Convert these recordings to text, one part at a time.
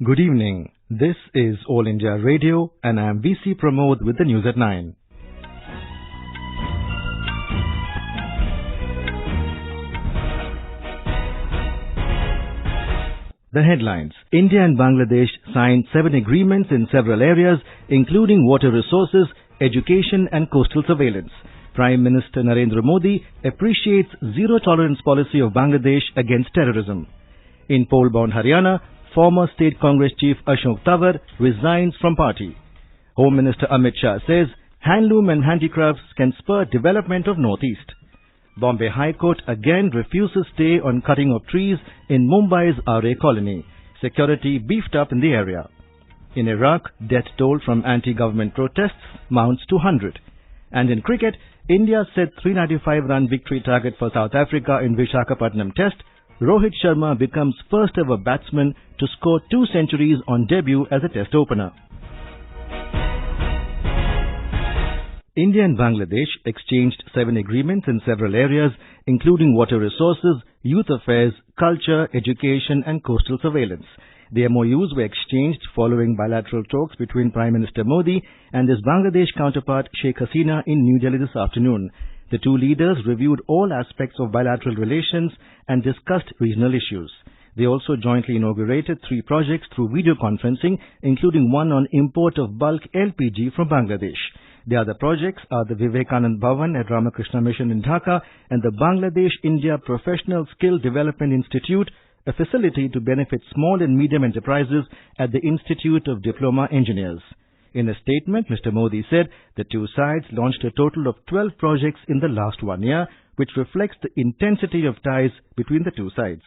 Good evening. This is All India Radio and I am VC Pramod with the news at 9. The headlines. India and Bangladesh signed 7 agreements in several areas, including water resources, education and coastal surveillance. Prime Minister Narendra Modi appreciates zero-tolerance policy of Bangladesh against terrorism. In poll-bound Haryana, former State Congress Chief Ashok Tanwar resigns from party. Home Minister Amit Shah says Handloom and Handicrafts can spur development of Northeast. Bombay High Court again refuses stay on cutting of trees in Mumbai's Aarey colony. Security beefed up in the area. In Iraq, death toll from anti-government protests mounts to 100. And in cricket, India set 395-run victory target for South Africa in Visakhapatnam Test. Rohit Sharma becomes first ever batsman to score 2 centuries on debut as a Test opener. India and Bangladesh exchanged 7 agreements in several areas, including water resources, youth affairs, culture, education and coastal surveillance. The MOUs were exchanged following bilateral talks between Prime Minister Modi and his Bangladesh counterpart Sheikh Hasina in New Delhi this afternoon. The two leaders reviewed all aspects of bilateral relations and discussed regional issues. They also jointly inaugurated 3 projects through video conferencing, including one on import of bulk LPG from Bangladesh. The other projects are the Vivekanand Bhavan at Ramakrishna Mission in Dhaka and the Bangladesh-India Professional Skill Development Institute, a facility to benefit small and medium enterprises at the Institute of Diploma Engineers. In a statement, Mr. Modi said the two sides launched a total of 12 projects in the last 1 year, which reflects the intensity of ties between the two sides.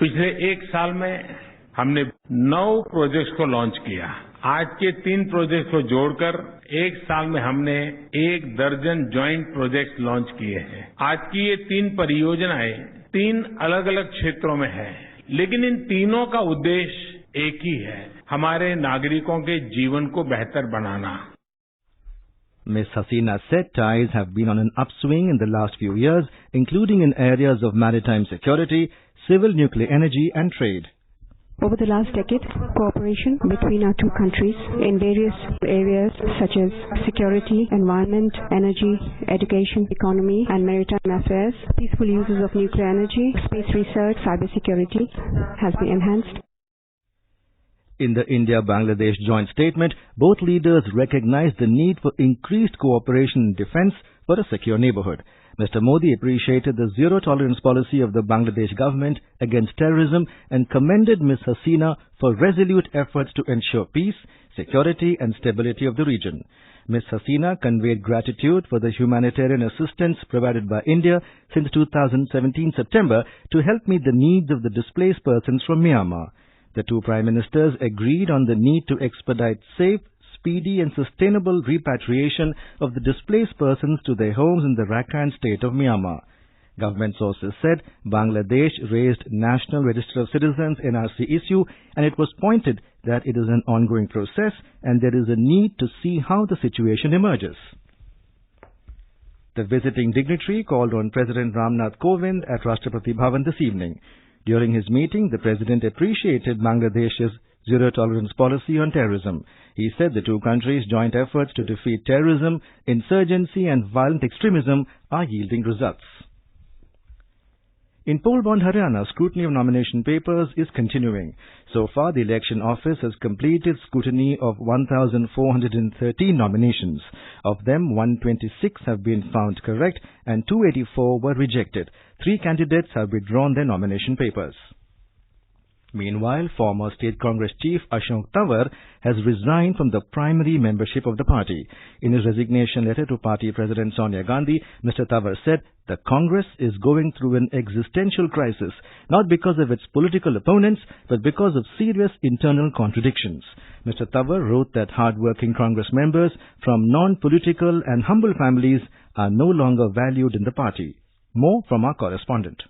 पिछले 1 साल में हमने 9 projects को launch किया। आज के 3 projects को जोड़कर 1 साल में हमने 1 दर्जन ज्वाइंट प्रोजेक्ट्स लॉन्च किए हैं। आज की ये 3 परियोजनाएं 3 अलग-अलग क्षेत्रों में हैं, लेकिन इन तीनों का उद्देश्य एक ही है, हमारे नागरिकों के जीवन को बेहतर बनाना। Ms. Hasina said ties have been on an upswing in the last few years, including in areas of maritime security, civil nuclear energy and trade. Over the last decade, cooperation between our two countries in various areas such as security, environment, energy, education, economy and maritime affairs, peaceful uses of nuclear energy, space research, cybersecurity has been enhanced. In the India-Bangladesh joint statement, both leaders recognized the need for increased cooperation in defense for a secure neighborhood. Mr. Modi appreciated the zero-tolerance policy of the Bangladesh government against terrorism and commended Ms. Hasina for resolute efforts to ensure peace, security and stability of the region. Ms. Hasina conveyed gratitude for the humanitarian assistance provided by India since 2017 September to help meet the needs of the displaced persons from Myanmar. The two prime ministers agreed on the need to expedite safe, speedy and sustainable repatriation of the displaced persons to their homes in the Rakhine state of Myanmar. Government sources said Bangladesh raised National Register of Citizens NRC issue and it was pointed that it is an ongoing process and there is a need to see how the situation emerges. The visiting dignitary called on President Ramnath Kovind at Rashtrapati Bhavan this evening. During his meeting, the President appreciated Bangladesh's zero-tolerance policy on terrorism. He said the two countries' joint efforts to defeat terrorism, insurgency and violent extremism are yielding results. In poll-bound Haryana, scrutiny of nomination papers is continuing. So far, the election office has completed scrutiny of 1,413 nominations. Of them, 126 have been found correct and 284 were rejected. 3 candidates have withdrawn their nomination papers. Meanwhile, former State Congress Chief Ashok Tanwar has resigned from the primary membership of the party. In his resignation letter to party President Sonia Gandhi, Mr. Tanwar said the Congress is going through an existential crisis, not because of its political opponents, but because of serious internal contradictions. Mr. Tanwar wrote that hard-working Congress members from non-political and humble families are no longer valued in the party. More from our correspondent.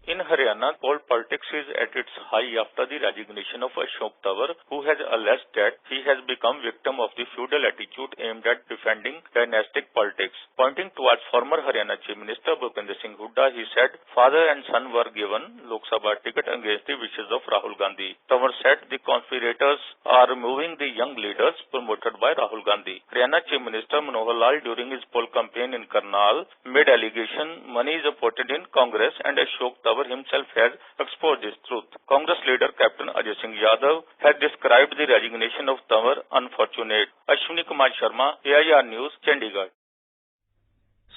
In Haryana, poll politics is at its high after the resignation of Ashok Tanwar, who has alleged that he has become victim of the feudal attitude aimed at defending dynastic politics. Pointing towards former Haryana Chief Minister Bhupinder Singh Hooda, he said father and son were given Lok Sabha ticket against the wishes of Rahul Gandhi. Tanwar said the conspirators are removing the young leaders promoted by Rahul Gandhi. Haryana Chief Minister Manohar Lal, during his poll campaign in Karnal, made allegation money is apported in Congress, and Ashok Tanwar himself has exposed this truth. Congress leader Captain Ajay Singh Yadav has described the resignation of Tanwar unfortunate. Ashwini Kumar Sharma, AIR News, Chandigarh.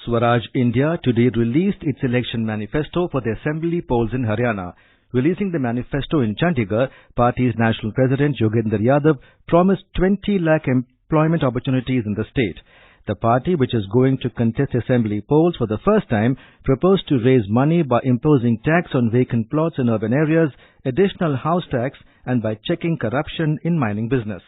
Swaraj India today released its election manifesto for the assembly polls in Haryana. Releasing the manifesto in Chandigarh, party's national president Yogendra Yadav promised 20 lakh employment opportunities in the state. The party, which is going to contest assembly polls for the first time, proposed to raise money by imposing tax on vacant plots in urban areas, additional house tax, and by checking corruption in mining business.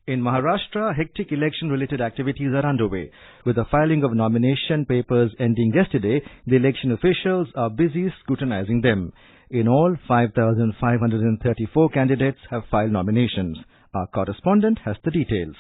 In Maharashtra, hectic election-related activities are underway. With the filing of nomination papers ending yesterday, the election officials are busy scrutinizing them. In all, 5,534 candidates have filed nominations. Our correspondent has the details.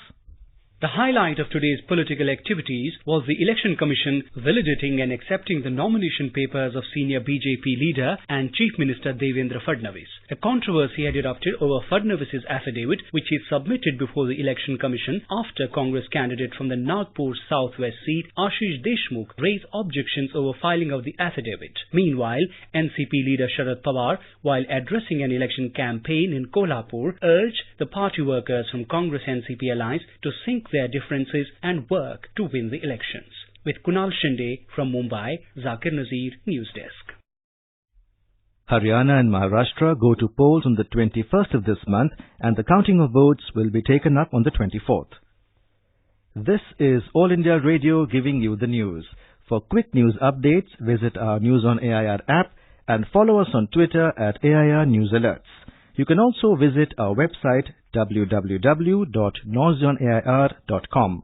The highlight of today's political activities was the Election Commission validating and accepting the nomination papers of senior BJP leader and Chief Minister Devendra Fadnavis. A controversy had erupted over Fadnavis's affidavit, which he submitted before the Election Commission after Congress candidate from the Nagpur Southwest seat, Ashish Deshmukh, raised objections over filing of the affidavit. Meanwhile, NCP leader Sharad Pawar, while addressing an election campaign in Kolhapur, urged the party workers from Congress-NCP alliance to sink their differences and work to win the elections. With Kunal Shinde from Mumbai, Zakir Nazir, News Desk. Haryana and Maharashtra go to polls on the 21st of this month, and the counting of votes will be taken up on the 24th. This is All India Radio giving you the news. For quick news updates, visit our News on AIR app and follow us on Twitter at AIR News Alerts. You can also visit our website www.newsonair.com.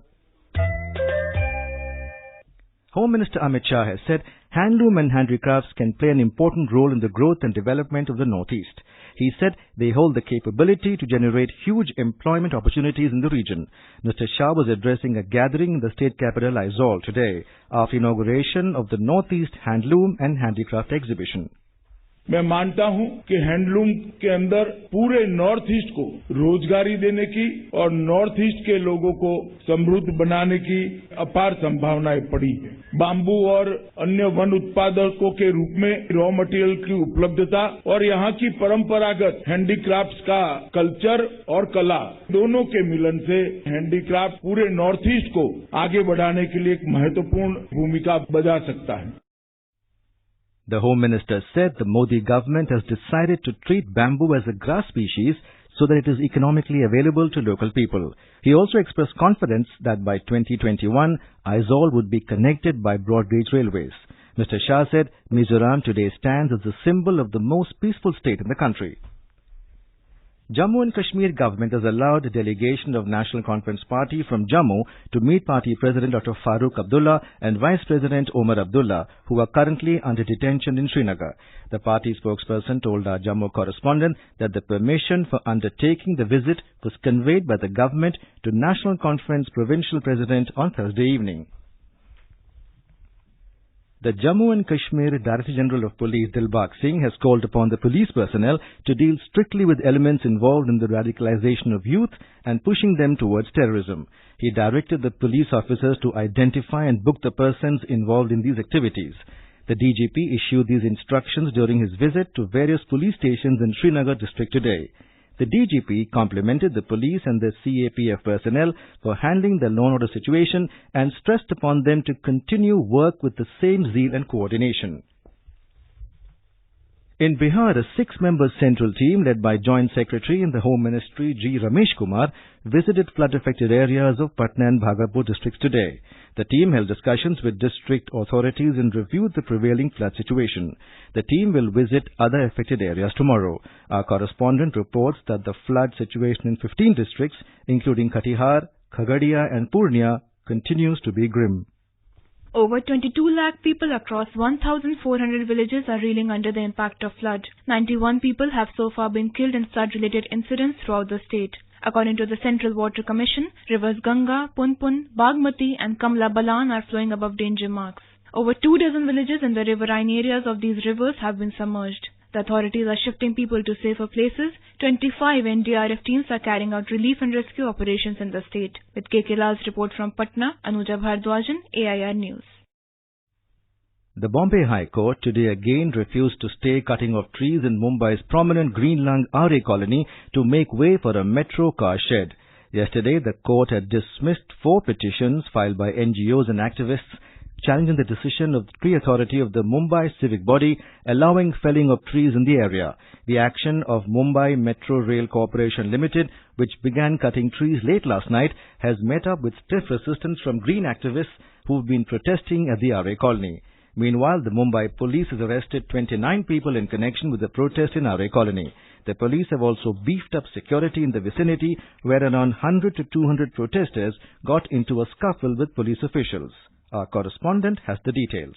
Home Minister Amit Shah has said handloom and handicrafts can play an important role in the growth and development of the Northeast. He said they hold the capability to generate huge employment opportunities in the region. Mr. Shah was addressing a gathering in the state capital Aizawl today after inauguration of the Northeast Handloom and Handicraft exhibition. मैं मानता हूं कि handloom के अंदर पूरे north east को रोजगारी देने की और नॉर्थ ईस्ट के लोगों को समृद्ध बनाने की अपार संभावनाएं पड़ी है। बाम्बू और अन्य वन उत्पादकों के रूप में रॉ मटेरियल की उपलब्धता और यहाँ की परंपरागत हैंडीक्राफ्ट्स का कल्चर और कला दोनों के मिलन से हैंडीक्राफ्ट पूरे नॉर्थ ईस्ट को आगे बढ़ाने के लिए एक महत्वपूर्ण भूमिका बजा सकता है। The Home Minister said the Modi government has decided to treat bamboo as a grass species so that it is economically available to local people. He also expressed confidence that by 2021, Aizawl would be connected by broad gauge railways. Mr. Shah said Mizoram today stands as a symbol of the most peaceful state in the country. Jammu and Kashmir government has allowed a delegation of National Conference Party from Jammu to meet party President Dr. Farooq Abdullah and Vice President Omar Abdullah, who are currently under detention in Srinagar. The party spokesperson told our Jammu correspondent that the permission for undertaking the visit was conveyed by the government to National Conference Provincial President on Thursday evening. The Jammu and Kashmir Director General of Police Dilbagh Singh has called upon the police personnel to deal strictly with elements involved in the radicalization of youth and pushing them towards terrorism. He directed the police officers to identify and book the persons involved in these activities. The DGP issued these instructions during his visit to various police stations in Srinagar district today. The DGP complimented the police and the CAPF personnel for handling the law and order situation and stressed upon them to continue work with the same zeal and coordination. In Bihar, a 6-member central team led by Joint Secretary in the Home Ministry G. Ramesh Kumar visited flood-affected areas of Patna and Bhagalpur districts today. The team held discussions with district authorities and reviewed the prevailing flood situation. The team will visit other affected areas tomorrow. Our correspondent reports that the flood situation in 15 districts, including Katihar, Khagadia and Purnia, continues to be grim. Over 22 lakh people across 1,400 villages are reeling under the impact of flood. 91 people have so far been killed in flood-related incidents throughout the state. According to the Central Water Commission, rivers Ganga, Punpun, Bagmati and Kamla Balan are flowing above danger marks. Over 24 villages in the riverine areas of these rivers have been submerged. The authorities are shifting people to safer places. 25 NDRF teams are carrying out relief and rescue operations in the state. With KK Lal's report from Patna, Anuja Bhardwajan, AIR News. The Bombay High Court today again refused to stay cutting off trees in Mumbai's prominent Green Lung Aarey colony to make way for a metro car shed. Yesterday, the court had dismissed 4 petitions filed by NGOs and activists challenging the decision of the tree authority of the Mumbai civic body allowing felling of trees in the area. The action of Mumbai Metro Rail Corporation Limited, which began cutting trees late last night, has met up with stiff resistance from green activists who've been protesting at the Aarey colony. Meanwhile, the Mumbai police has arrested 29 people in connection with the protest in Aarey colony. The police have also beefed up security in the vicinity, where around 100 to 200 protesters got into a scuffle with police officials. Our correspondent has the details.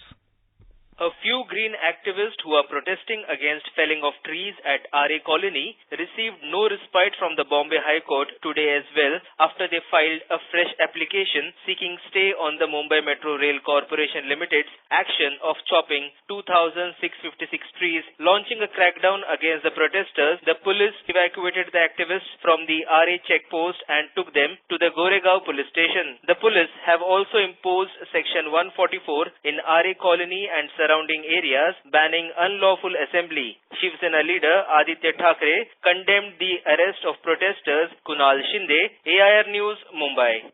A few green activists who are protesting against felling of trees at Aarey colony received no respite from the Bombay High Court today as well after they filed a fresh application seeking stay on the Mumbai Metro Rail Corporation Limited's action of chopping 2,656 trees. Launching a crackdown against the protesters, the police evacuated the activists from the Aarey checkpost and took them to the Goregaon police station. The police have also imposed Section 144 in Aarey colony and surrounding areas, banning unlawful assembly. Shiv Sena leader Aditya Thackeray condemned the arrest of protesters. Kunal Shinde, AIR News, Mumbai.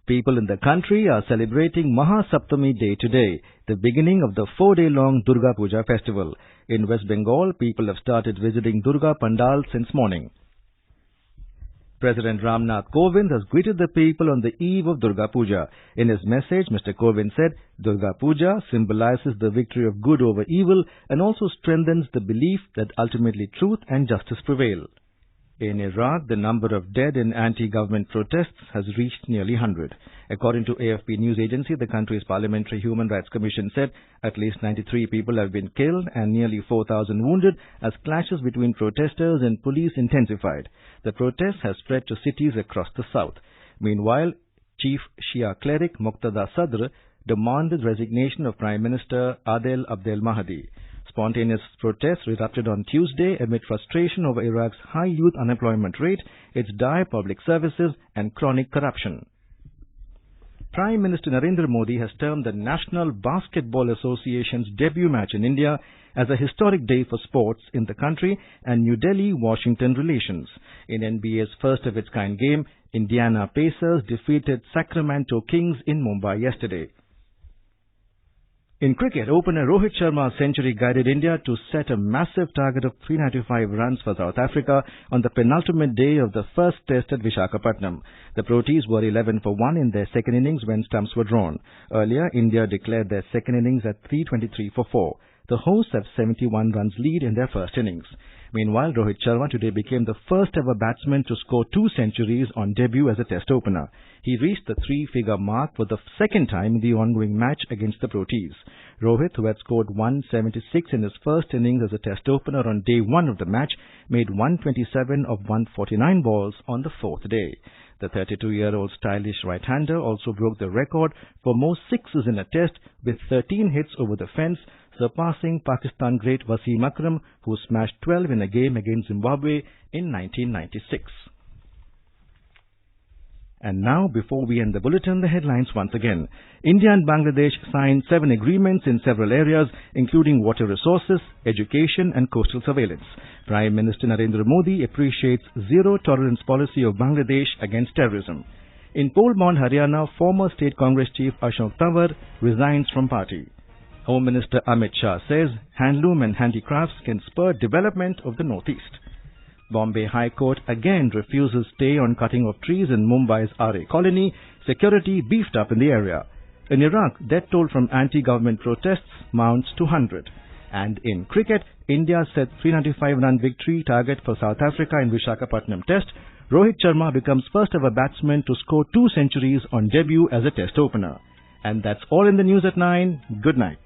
People in the country are celebrating Maha Saptami Day today, the beginning of the 4-day-long Durga Puja festival. In West Bengal, people have started visiting Durga Pandal since morning. President Ramnath Kovind has greeted the people on the eve of Durga Puja. In his message, Mr. Kovind said, Durga Puja symbolizes the victory of good over evil and also strengthens the belief that ultimately truth and justice prevail. In Iraq, the number of dead in anti-government protests has reached nearly 100. According to AFP news agency, the country's Parliamentary Human Rights Commission said at least 93 people have been killed and nearly 4,000 wounded as clashes between protesters and police intensified. The protest has spread to cities across the south. Meanwhile, Chief Shia cleric Muqtada Sadr demanded resignation of Prime Minister Adel Abdel Mahdi. Spontaneous protests erupted on Tuesday amid frustration over Iraq's high youth unemployment rate, its dire public services and chronic corruption. Prime Minister Narendra Modi has termed the National Basketball Association's debut match in India as a historic day for sports in the country and New Delhi-Washington relations. In NBA's first-of-its-kind game, Indiana Pacers defeated Sacramento Kings in Mumbai yesterday. In cricket, opener Rohit Sharma's century guided India to set a massive target of 395 runs for South Africa on the penultimate day of the first test at Visakhapatnam. The Proteas were 11 for 1 in their second innings when stumps were drawn. Earlier, India declared their second innings at 323 for 4. The hosts have 71 runs lead in their first innings. Meanwhile, Rohit Sharma today became the first ever batsman to score 2 centuries on debut as a test opener. He reached the 3-figure mark for the second time in the ongoing match against the Proteas. Rohit, who had scored 176 in his first innings as a test opener on day 1 of the match, made 127 of 149 balls on the 4th day. The 32-year-old stylish right-hander also broke the record for most sixes in a test with 13 hits over the fence, surpassing Pakistan great Wasim Akram, who smashed 12 in a game against Zimbabwe in 1996. And now, before we end the bulletin, the headlines once again. India and Bangladesh signed 7 agreements in several areas, including water resources, education and coastal surveillance. Prime Minister Narendra Modi appreciates zero-tolerance policy of Bangladesh against terrorism. In Polmond, Haryana, former State Congress Chief Ashok Tanwar resigns from party. Home Minister Amit Shah says Handloom and Handicrafts can spur development of the Northeast. Bombay High Court again refuses stay on cutting of trees in Mumbai's Aarey colony. Security beefed up in the area. In Iraq, death toll from anti-government protests mounts to 100. And in cricket, India set 395-run victory target for South Africa in Visakhapatnam Test. Rohit Sharma becomes first ever batsman to score 2 centuries on debut as a test opener. And that's all in the news at 9. Good night.